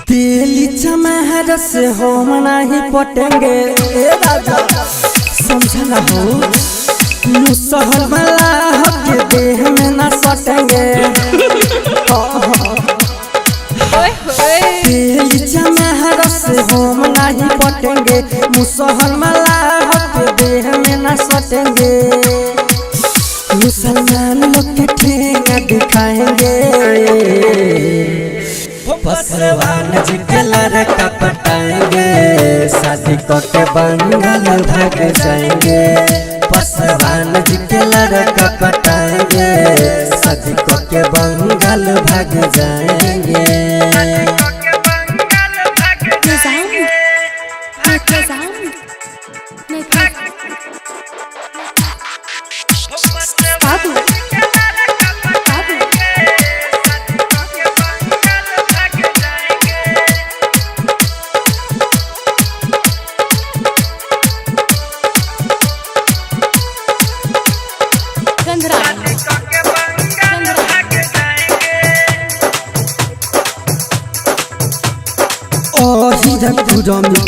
तेली चमहर से हम नहीं पटेंगे ए राजा समझना हो मुसहर वाला के देह में न सटेंगे तेली चमहर से हम नहीं पटेंगे मुसहर वाला के देह में न सटेंगे मुसलमान लोग के ठेंगा दिखाएंगे पसवान जी के लड़का पटाएंगे शादी करके बंगाल भाग जाएंगे पसवान जी के लड़का पटाएंगे शादी करके बंगाल भाग जाएंगे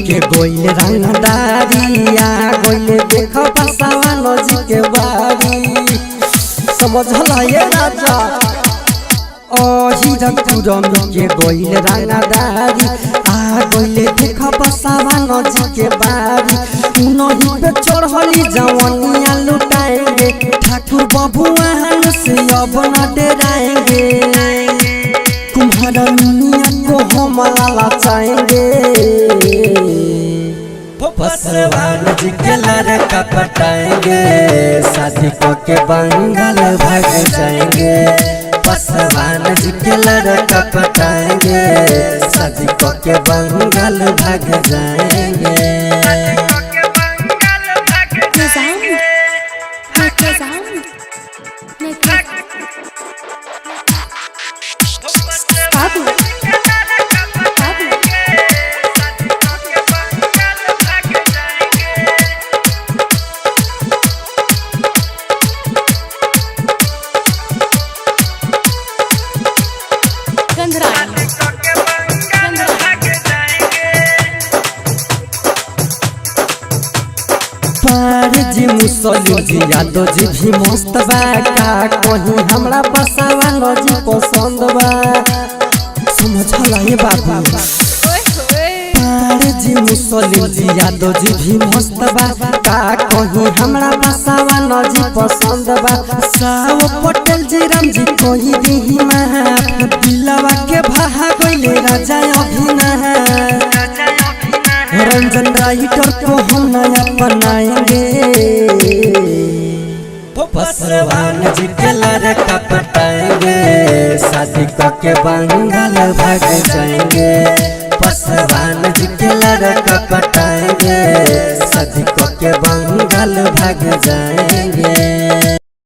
के गोइल रंगदारिया गोइल देखो बसवान जी के बारी समझला ये राजा के गोइल रंगदारी आ गोइल देखो बसवान जी के बारी उन्हीं पे चढ़ली जवानियां लुटाएंगे ठाकुर बबुआ से अब न डराएंगे तुम्हारा दुनिया को हम लाचाएंगे पसवान जी के लड़का पटाएंगे शादी करके बंगाल भाग जाएंगे पसवान जी के लड़का पटाएंगे शादी करके बंगाल भाग जाएंगे जी मुसलिम जी यादव जी भी मस्त बा का कहीं हमरा बसवान जी पसंद बा समझला ये बाबू जी मुसलिम जी यादव जी भी मस्त बा का कहीं हमरा बसवान जी पसंद बा साव पटेल जी राम जी कोई दी महा दिलवा के भहा गइले राजा अभिनय रंजन राइटर को हम नया बनाएंगे पसवान जी के लड़का पटाएंगे शादी करके बंगाल भाग जाएंगे पसवान जी के लड़का पटाएंगे शादी करके बंगाल भाग जाएंगे।